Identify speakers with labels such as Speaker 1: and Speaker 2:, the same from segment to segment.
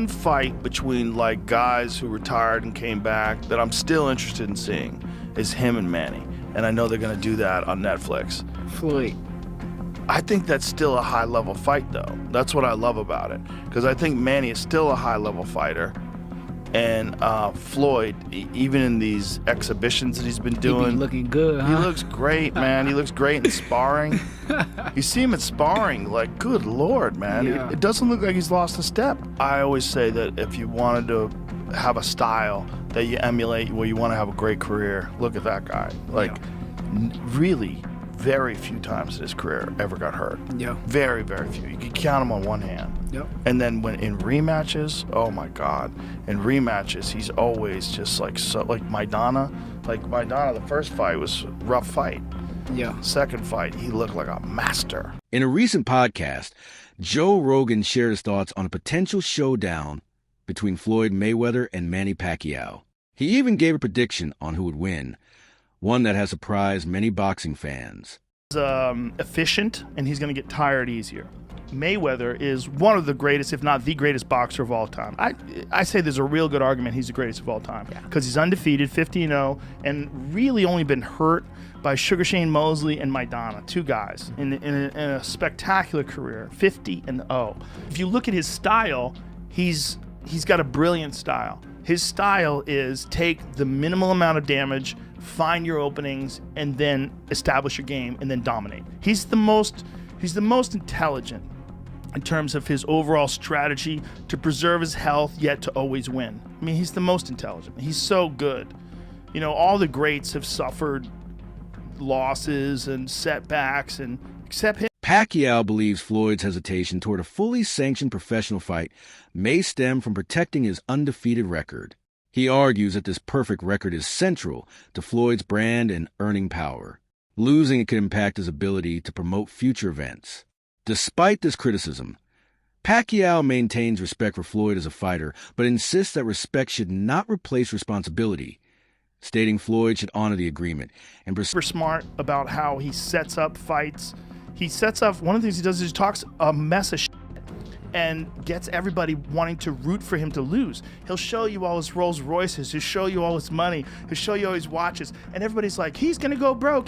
Speaker 1: one fight between like guys who retired and came back that I'm still interested in seeing is him and Manny. And I know they're gonna do that on Netflix.
Speaker 2: Floyd.
Speaker 1: I think that's still a high-level fight, though. That's what I love about it, because I think Manny is still a high-level fighter, and Floyd, even in these exhibitions that he's been doing,
Speaker 2: He be looking good, huh?
Speaker 1: He looks great, man. He looks great in sparring. You see him at sparring, like, good Lord, man.
Speaker 2: Yeah.
Speaker 1: It doesn't look like he's lost a step. I always say that if you wanted to have a style that you emulate, where you want to have a great career, look at that guy. Like, really, very few times in his career ever got hurt.
Speaker 2: Yeah.
Speaker 1: Very, very few. You can count him on one hand.
Speaker 2: Yep.
Speaker 1: And then when in rematches, oh my God, in rematches he's always just like so, like Maidana. Like Maidana, the first fight was a rough fight.
Speaker 2: Yeah.
Speaker 1: Second fight, he looked like a master.
Speaker 3: In a recent podcast, Joe Rogan shared his thoughts on a potential showdown between Floyd Mayweather and Manny Pacquiao. He even gave a prediction on who would win, one that has surprised many boxing fans.
Speaker 1: He's efficient, and he's going to get tired easier. Mayweather is one of the greatest, if not the greatest boxer of all time. I say there's a real good argument he's the greatest of all time, because he's undefeated, 50-0, and really only been hurt by Sugar Shane Mosley and Maidana, two guys in a spectacular career, 50-0. If you look at his style, he's got a brilliant style. His style is take the minimal amount of damage, find your openings, and then establish your game, and then dominate. He's the most intelligent in terms of his overall strategy to preserve his health, yet to always win. I mean, he's the most intelligent. He's so good. You know, all the greats have suffered losses and setbacks, and except him.
Speaker 3: Pacquiao believes Floyd's hesitation toward a fully sanctioned professional fight may stem from protecting his undefeated record. He argues that this perfect record is central to Floyd's brand and earning power. Losing it could impact his ability to promote future events. Despite this criticism, Pacquiao maintains respect for Floyd as a fighter, but insists that respect should not replace responsibility, stating Floyd should honor the agreement and
Speaker 1: Super smart about how he sets up fights. He sets up, one of the things he does is he talks a mess of shit and gets everybody wanting to root for him to lose. He'll show you all his Rolls Royces, he'll show you all his money, he'll show you all his watches, and everybody's like, he's gonna go broke,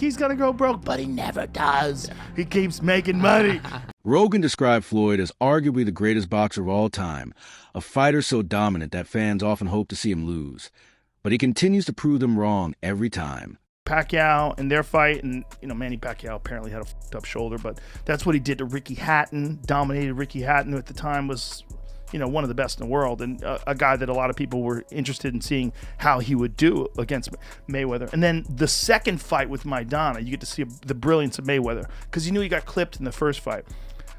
Speaker 1: but he never does. He keeps making money.
Speaker 3: Rogan described Floyd as arguably the greatest boxer of all time, a fighter so dominant that fans often hope to see him lose. But he continues to prove them wrong every time.
Speaker 1: Pacquiao in their fight, and Manny Pacquiao apparently had a fucked up shoulder, but that's what he did to Ricky Hatton, dominated Ricky Hatton, who at the time was one of the best in the world, and a guy that a lot of people were interested in seeing how he would do against Mayweather. And then the second fight with Maidana, you get to see the brilliance of Mayweather, because he knew he got clipped in the first fight.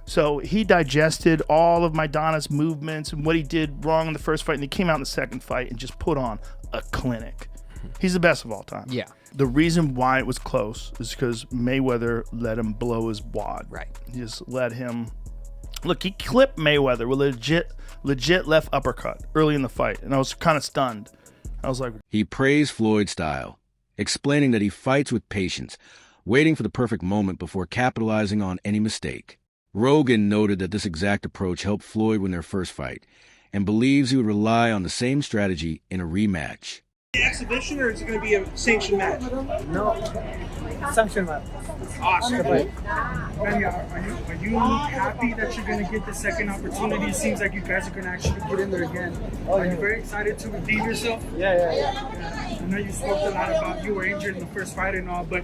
Speaker 1: So he digested all of Maidana's movements and what he did wrong in the first fight, and he came out in the second fight and just put on a clinic. He's the best of all time.
Speaker 2: Yeah.
Speaker 1: The reason why it was close is because Mayweather let him blow his wad.
Speaker 2: Right.
Speaker 1: He just let him. Look, he clipped Mayweather with a legit left uppercut early in the fight, and I was kind of stunned. I was like.
Speaker 3: He praised Floyd's style, explaining that he fights with patience, waiting for the perfect moment before capitalizing on any mistake. Rogan noted that this exact approach helped Floyd win their first fight, and believes he would rely on the same strategy in a rematch.
Speaker 4: Exhibition, or is it going to be a sanctioned match?
Speaker 5: No, sanctioned match.
Speaker 4: Awesome. Manny, are you happy that you're going to get the second opportunity? It seems like you guys are going to actually get in there again. Are you very excited to redeem yourself?
Speaker 5: Yeah.
Speaker 4: I know you spoke a lot about you were injured in the first fight and all, but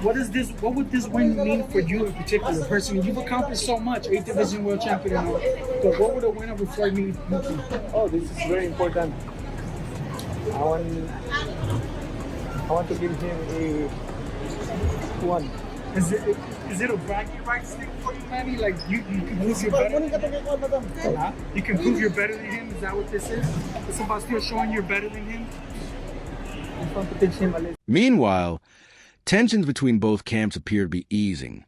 Speaker 4: what would this win mean for you in particular? Personally, you've accomplished so much, 8th division world champion and all, but what would a win over Floyd mean?
Speaker 5: Oh, this is very important. I want to give him a one.
Speaker 4: Is it a bragging rights thing for you, Manny? Like you can prove you're better than him? You can prove you're better than him? Is that what this is? It's about still showing you're better than him?
Speaker 3: Meanwhile, tensions between both camps appear to be easing,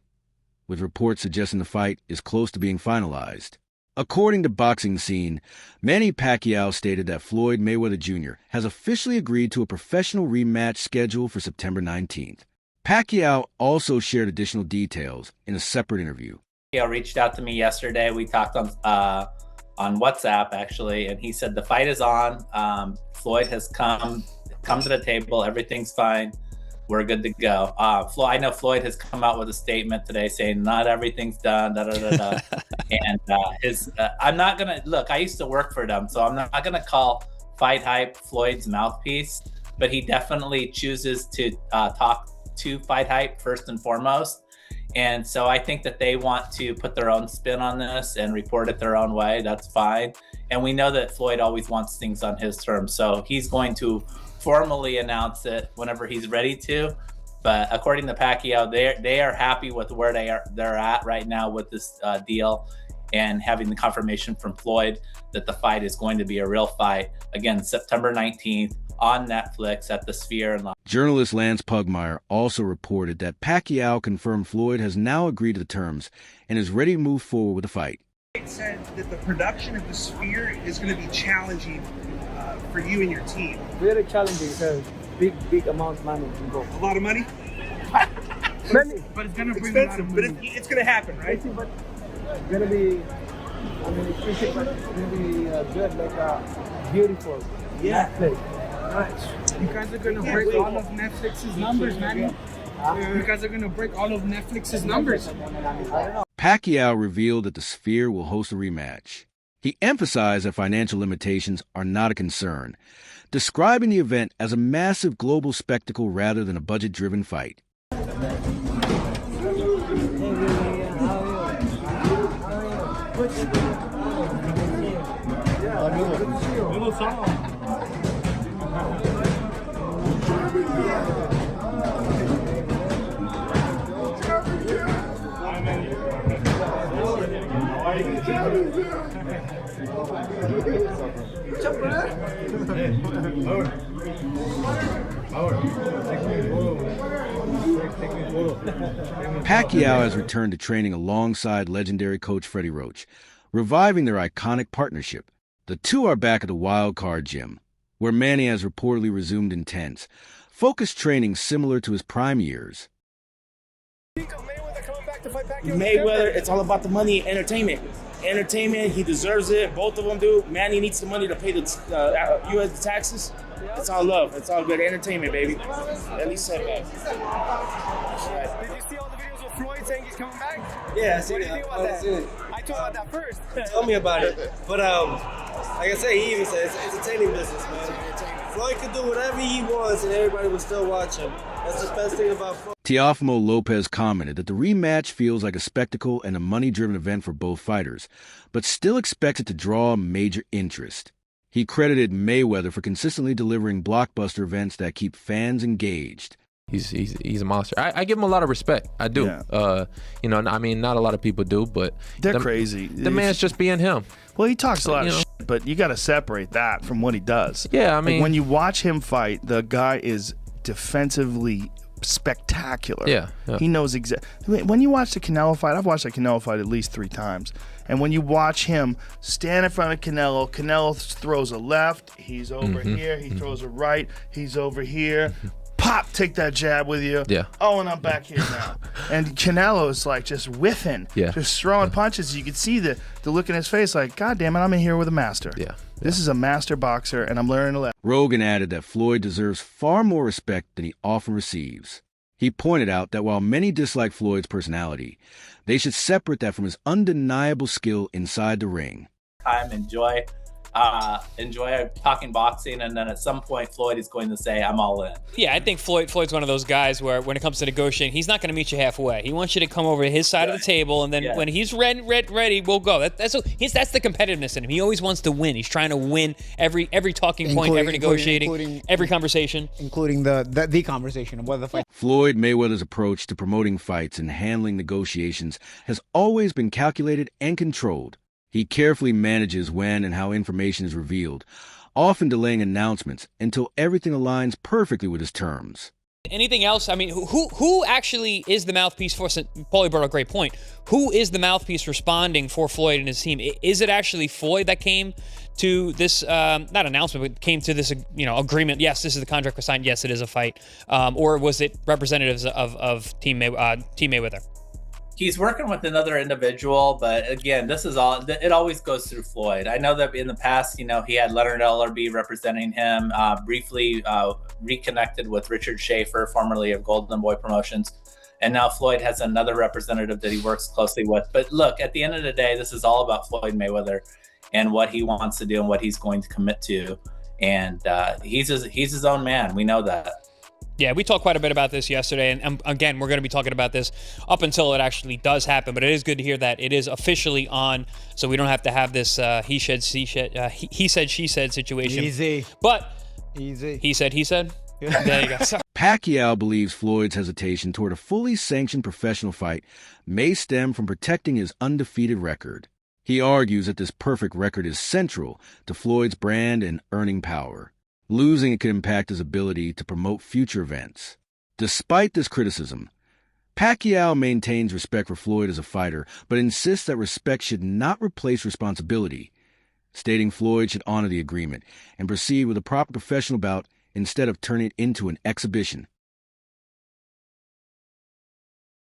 Speaker 3: with reports suggesting the fight is close to being finalized. According to Boxing Scene, Manny Pacquiao stated that Floyd Mayweather Jr. has officially agreed to a professional rematch scheduled for September 19th. Pacquiao also shared additional details in a separate interview.
Speaker 6: Pacquiao reached out to me yesterday. We talked on
Speaker 2: WhatsApp actually, and he said the fight is on. Floyd has come to the table. Everything's fine. We're good to go. I know Floyd has come out with a statement today saying not everything's done. Da, da, da, da. And I'm not gonna look. I used to work for them, so I'm not gonna call Fight Hype Floyd's mouthpiece, but he definitely chooses to talk to Fight Hype first and foremost. And so I think that they want to put their own spin on this and report it their own way. That's fine. And we know that Floyd always wants things on his terms. So he's going to formally announce it whenever he's ready to. But according to Pacquiao, they are happy with where they're at right now with this deal, and having the confirmation from Floyd that the fight is going to be a real fight. Again, September 19th on Netflix at the Sphere in Los Angeles.
Speaker 3: Journalist Lance Pugmire also reported that Pacquiao confirmed Floyd has now agreed to the terms and is ready to move forward with the fight.
Speaker 6: It said that the production of the Sphere is going to be challenging for you and your team.
Speaker 5: Very challenging because big amount of money involved.
Speaker 6: A lot of money?
Speaker 4: But it's going to bring a lot of
Speaker 6: Expensive,
Speaker 4: money.
Speaker 6: but it's going to happen, right?
Speaker 5: But it's gonna be, I mean, it's gonna be good, like beautiful.
Speaker 6: Yeah.
Speaker 5: Netflix.
Speaker 4: You guys are going to break all of Netflix's numbers, man. You guys are going to break all of Netflix's numbers.
Speaker 5: I don't know.
Speaker 3: Pacquiao revealed that the Sphere will host a rematch. He emphasized that financial limitations are not a concern, describing the event as a massive global spectacle rather than a budget-driven fight. Pacquiao has returned to training alongside legendary coach Freddie Roach, reviving their iconic partnership. The two are back at the Wild Card Gym, where Manny has reportedly resumed intense, focused training similar to his prime years.
Speaker 7: Mayweather, it's all about the money and entertainment. Entertainment, he deserves it. Both of them do. Manny needs the money to pay the U.S. taxes. It's all love. It's all good. Entertainment, baby. At least setback.
Speaker 8: Did you see all the videos of Floyd saying he's coming back?
Speaker 9: Yeah, I see
Speaker 8: What do you
Speaker 9: that.
Speaker 8: think about that? I told about that first.
Speaker 9: Tell me about it. But like I say, he even said it's entertaining business, man. Floyd could do whatever he wants and everybody will still watch him. That's the best thing about Floyd.
Speaker 3: Teofimo Lopez commented that the rematch feels like a spectacle and a money-driven event for both fighters, but still expects it to draw major interest. He credited Mayweather for consistently delivering blockbuster events that keep fans engaged.
Speaker 10: He's a monster. I give him a lot of respect. I do.
Speaker 1: Yeah.
Speaker 10: You know, I mean, not a lot of people do, but
Speaker 1: They're crazy.
Speaker 10: The man's just being him.
Speaker 1: Well, he talks a lot of shit, but you got to separate that from what he does.
Speaker 10: Yeah, I mean,
Speaker 1: like when you watch him fight, the guy is defensively spectacular.
Speaker 10: Yeah.
Speaker 1: He knows exactly. When you watch the Canelo fight, I've watched the Canelo fight at least 3 times. And when you watch him stand in front of Canelo throws a left, he's over here. He throws a right, he's over here. Pop, take that jab with you.
Speaker 10: Yeah.
Speaker 1: Oh, and I'm back here now. And Canelo is like just whiffing, just throwing punches. You could see the look in his face like, God damn it, I'm in here with a master.
Speaker 10: Yeah.
Speaker 1: This is a master boxer, and I'm learning to let.
Speaker 3: Rogan added that Floyd deserves far more respect than he often receives. He pointed out that while many dislike Floyd's personality, they should separate that from his undeniable skill inside the ring.
Speaker 2: Enjoy talking boxing, and then at some point Floyd is going to say, I'm all in.
Speaker 11: Yeah, I think Floyd's one of those guys where when it comes to negotiating, he's not going to meet you halfway. He wants you to come over to his side of the table, and then when he's ready, we'll go. That's the competitiveness in him. He always wants to win. He's trying to win every talking point, every negotiating, every conversation.
Speaker 12: Including the conversation of whether the fight.
Speaker 3: Floyd Mayweather's approach to promoting fights and handling negotiations has always been calculated and controlled. He carefully manages when and how information is revealed, often delaying announcements until everything aligns perfectly with his terms.
Speaker 11: Anything else? I mean, who actually is the mouthpiece for? Paulie brought up a great point. Who is the mouthpiece responding for Floyd and his team? Is it actually Floyd that came to this not announcement, but came to this agreement? Yes, this is the contract was signed. Yes, it is a fight. Or was it representatives of Team Mayweather?
Speaker 2: He's working with another individual, but again, this is all. It always goes through Floyd. I know that in the past, he had Leonard Ellerbe representing him. Briefly reconnected with Richard Schaefer, formerly of Golden Boy Promotions, and now Floyd has another representative that he works closely with. But look, at the end of the day, this is all about Floyd Mayweather and what he wants to do and what he's going to commit to. And he's his own man. We know that.
Speaker 11: Yeah, we talked quite a bit about this yesterday, and again, we're going to be talking about this up until it actually does happen. But it is good to hear that it is officially on, so we don't have to have this he said, she said situation.
Speaker 12: Easy.
Speaker 11: But
Speaker 12: easy.
Speaker 11: He said. There you go.
Speaker 3: Pacquiao believes Floyd's hesitation toward a fully sanctioned professional fight may stem from protecting his undefeated record. He argues that this perfect record is central to Floyd's brand and earning power. Losing it could impact his ability to promote future events. Despite this criticism, Pacquiao maintains respect for Floyd as a fighter, but insists that respect should not replace responsibility, stating Floyd should honor the agreement and proceed with a proper professional bout instead of turning it into an exhibition.